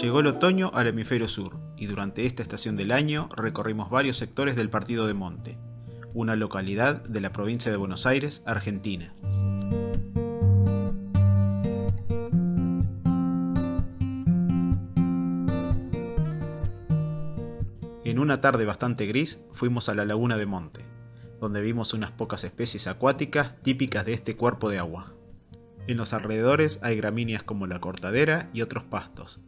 Llegó el otoño al hemisferio sur y durante esta estación del año recorrimos varios sectores del Partido de Monte, una localidad de la provincia de Buenos Aires, Argentina. En una tarde bastante gris fuimos a la laguna de Monte, donde vimos unas pocas especies acuáticas típicas de este cuerpo de agua. En los alrededores hay gramíneas como la cortadera y otros pastos,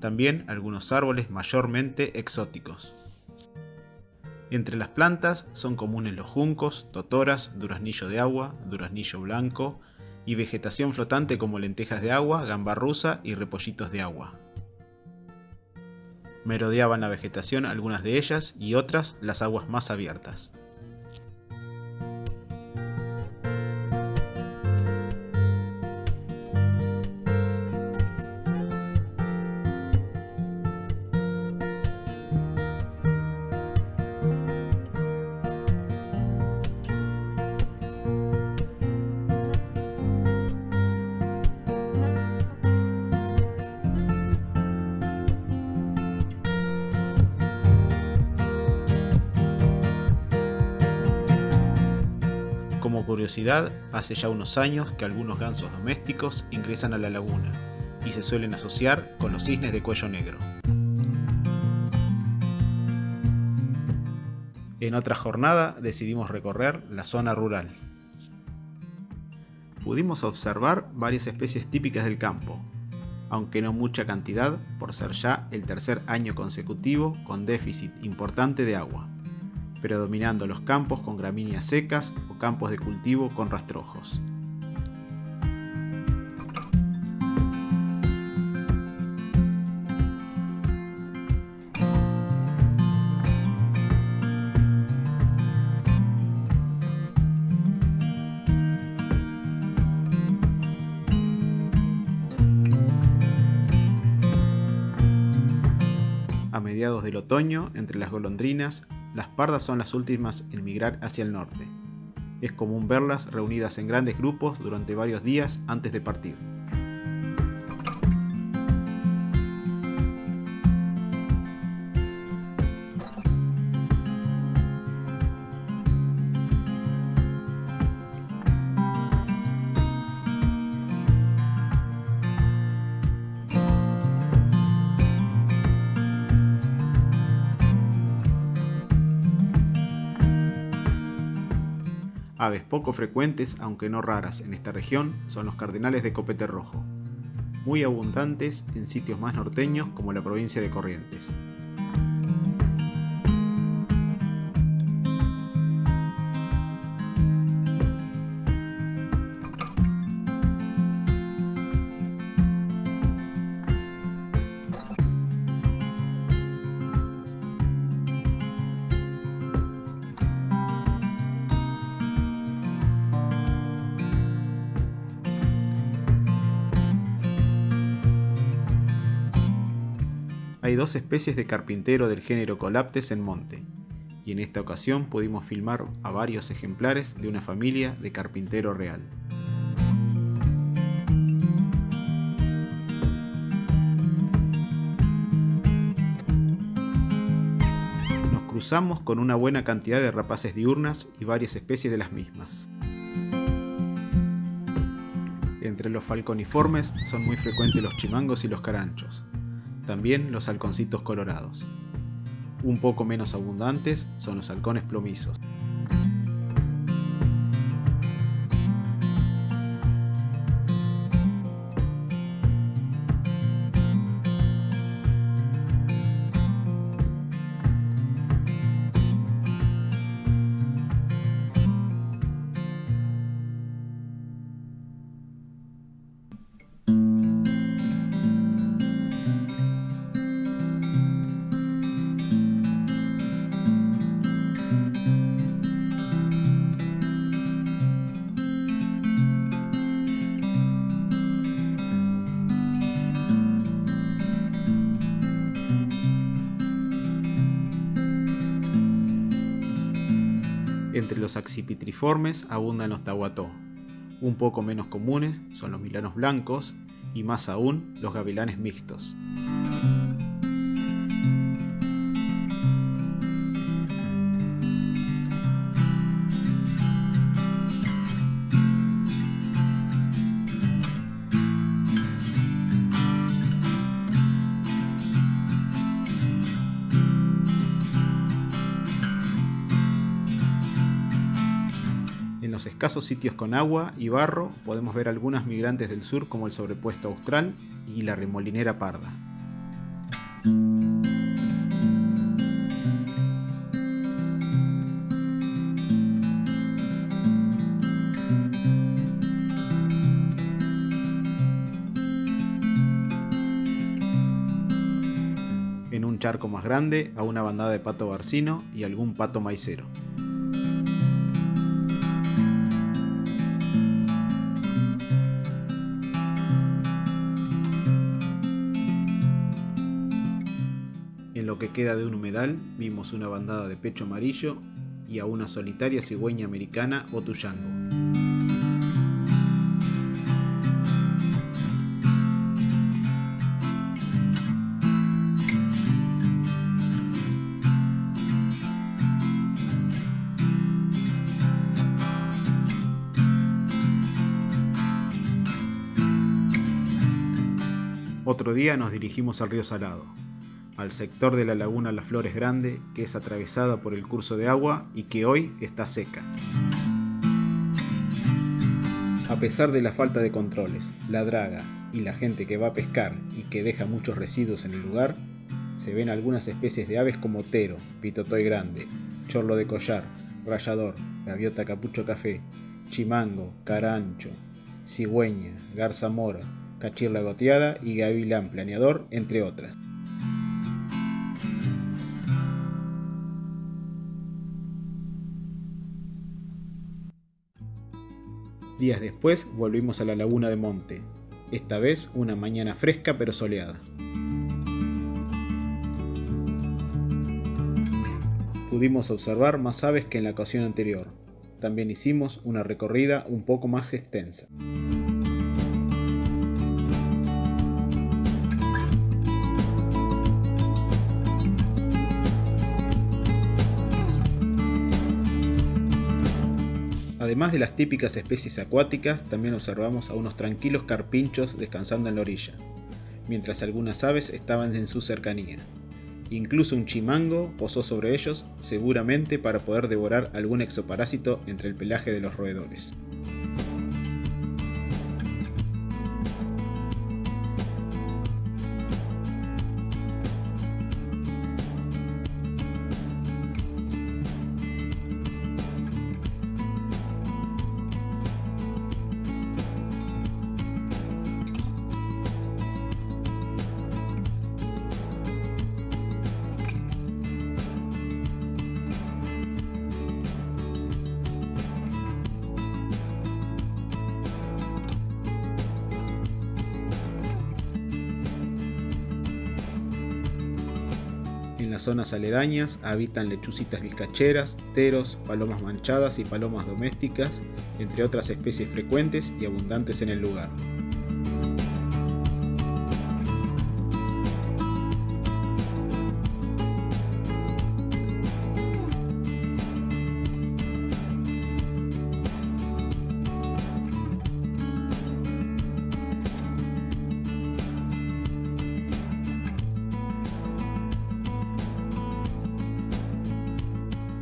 también algunos árboles mayormente exóticos. Entre las plantas son comunes los juncos, totoras, duraznillo de agua, duraznillo blanco y vegetación flotante como lentejas de agua, gamba rusa y repollitos de agua. Merodeaban la vegetación algunas de ellas y otras las aguas más abiertas. Como curiosidad, hace ya unos años que algunos gansos domésticos ingresan a la laguna y se suelen asociar con los cisnes de cuello negro. En otra jornada decidimos recorrer la zona rural. Pudimos observar varias especies típicas del campo, aunque no mucha cantidad por ser ya el tercer año consecutivo con déficit importante de agua, predominando los campos con gramíneas secas o campos de cultivo con rastrojos. A mediados del otoño, entre las golondrinas, las pardas son las últimas en migrar hacia el norte. Es común verlas reunidas en grandes grupos durante varios días antes de partir. Aves poco frecuentes, aunque no raras, en esta región son los cardenales de copete rojo, muy abundantes en sitios más norteños como la provincia de Corrientes. Hay dos especies de carpintero del género Colaptes en Monte, y en esta ocasión pudimos filmar a varios ejemplares de una familia de carpintero real. Nos cruzamos con una buena cantidad de rapaces diurnas y varias especies de las mismas. Entre los falconiformes son muy frecuentes los chimangos y los caranchos. También los halconcitos colorados. Un poco menos abundantes son los halcones plomizos. Entre los accipitriformes abundan los tahuató. Un poco menos comunes son los milanos blancos y más aún los gavilanes mixtos. En los escasos sitios con agua y barro podemos ver algunas migrantes del sur como el sobrepuesto austral y la remolinera parda. En un charco más grande a una bandada de pato barcino y algún pato maicero. En lo que queda de un humedal vimos una bandada de pecho amarillo y a una solitaria cigüeña americana o tuyango. Otro día nos dirigimos al río Salado, al sector de la laguna Las Flores Grande, que es atravesada por el curso de agua y que hoy está seca. A pesar de la falta de controles, la draga y la gente que va a pescar y que deja muchos residuos en el lugar, se ven algunas especies de aves como tero, pitotoy grande, chorlo de collar, rayador, gaviota capucho café, chimango, carancho, cigüeña, garza mora, cachirla goteada y gavilán planeador, entre otras. Días después volvimos a la laguna de Monte, esta vez una mañana fresca pero soleada. Pudimos observar más aves que en la ocasión anterior. También hicimos una recorrida un poco más extensa. Además de las típicas especies acuáticas, también observamos a unos tranquilos carpinchos descansando en la orilla, mientras algunas aves estaban en su cercanía. Incluso un chimango posó sobre ellos, seguramente para poder devorar algún exoparásito entre el pelaje de los roedores. En las zonas aledañas habitan lechucitas vizcacheras, teros, palomas manchadas y palomas domésticas, entre otras especies frecuentes y abundantes en el lugar.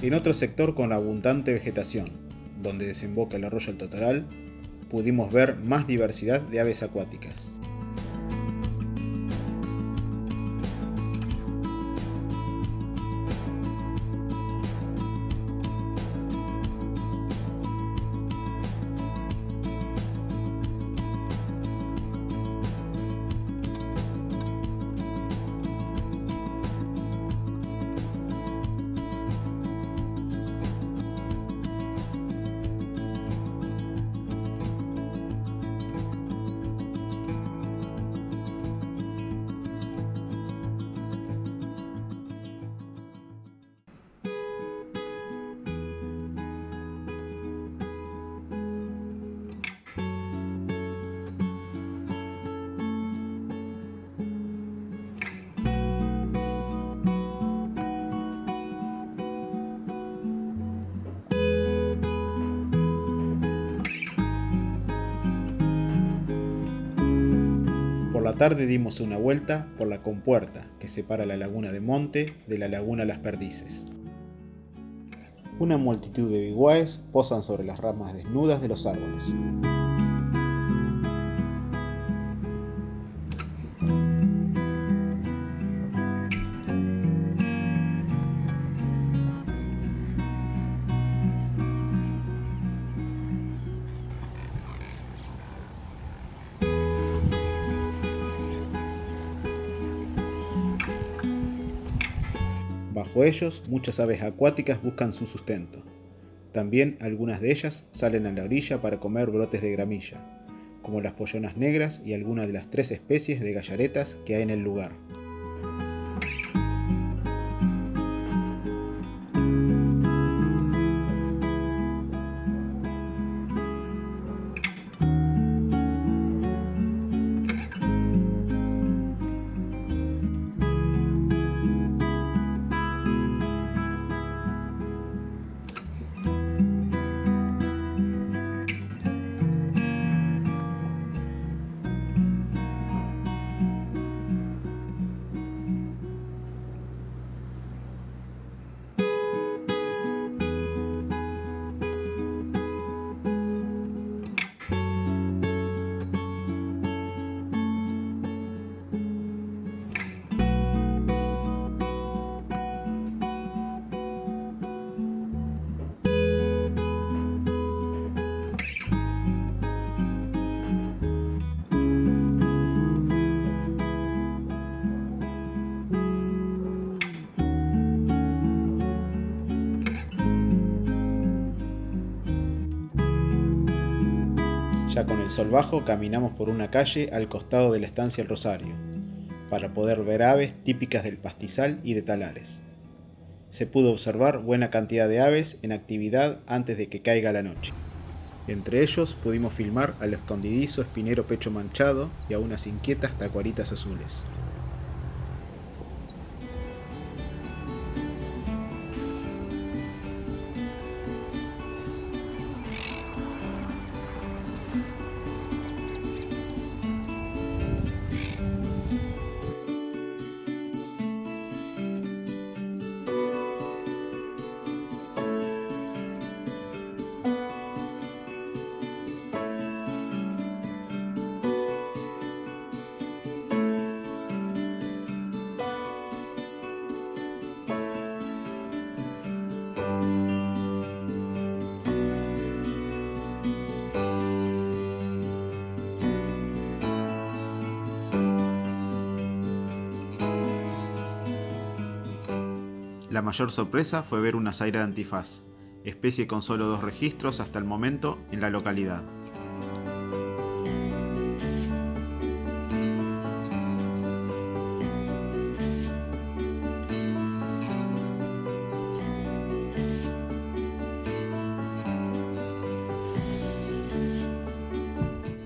En otro sector con abundante vegetación, donde desemboca el arroyo El Totoral, pudimos ver más diversidad de aves acuáticas. Por la tarde dimos una vuelta por la compuerta que separa la laguna de Monte de la laguna Las Perdices. Una multitud de viguáes posan sobre las ramas desnudas de los árboles. Bajo ellos, muchas aves acuáticas buscan su sustento. También algunas de ellas salen a la orilla para comer brotes de gramilla, como las pollonas negras y algunas de las 3 especies de gallaretas que hay en el lugar. Ya con el sol bajo caminamos por una calle al costado de la estancia El Rosario, para poder ver aves típicas del pastizal y de Talares. Se pudo observar buena cantidad de aves en actividad antes de que caiga la noche. Entre ellos pudimos filmar al escondidizo espinero pecho manchado y a unas inquietas tacuaritas azules. La mayor sorpresa fue ver una zaira de antifaz, especie con solo 2 registros hasta el momento en la localidad.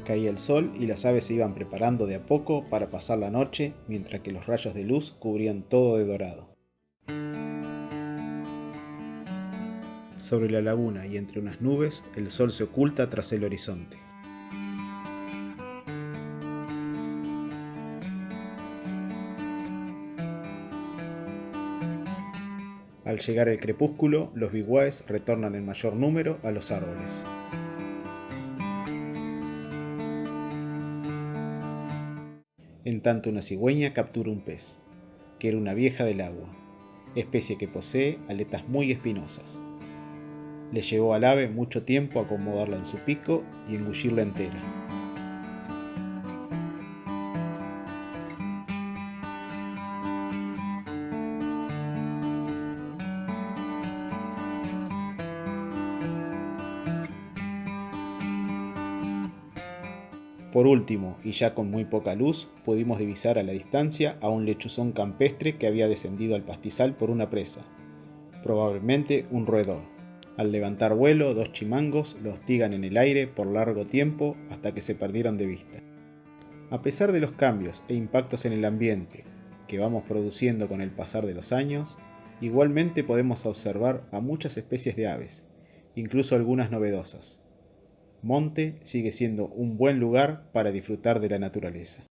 Caía el sol y las aves se iban preparando de a poco para pasar la noche, mientras que los rayos de luz cubrían todo de dorado. Sobre la laguna y entre unas nubes, el sol se oculta tras el horizonte. Al llegar el crepúsculo, los viguáes retornan en mayor número a los árboles. En tanto, una cigüeña captura un pez, que era una vieja del agua, especie que posee aletas muy espinosas. Le llevó al ave mucho tiempo acomodarla en su pico y engullirla entera. Por último, y ya con muy poca luz, pudimos divisar a la distancia a un lechuzón campestre que había descendido al pastizal por una presa, probablemente un roedor. Al levantar vuelo, 2 chimangos lo hostigan en el aire por largo tiempo hasta que se perdieron de vista. A pesar de los cambios e impactos en el ambiente que vamos produciendo con el pasar de los años, igualmente podemos observar a muchas especies de aves, incluso algunas novedosas. Monte sigue siendo un buen lugar para disfrutar de la naturaleza.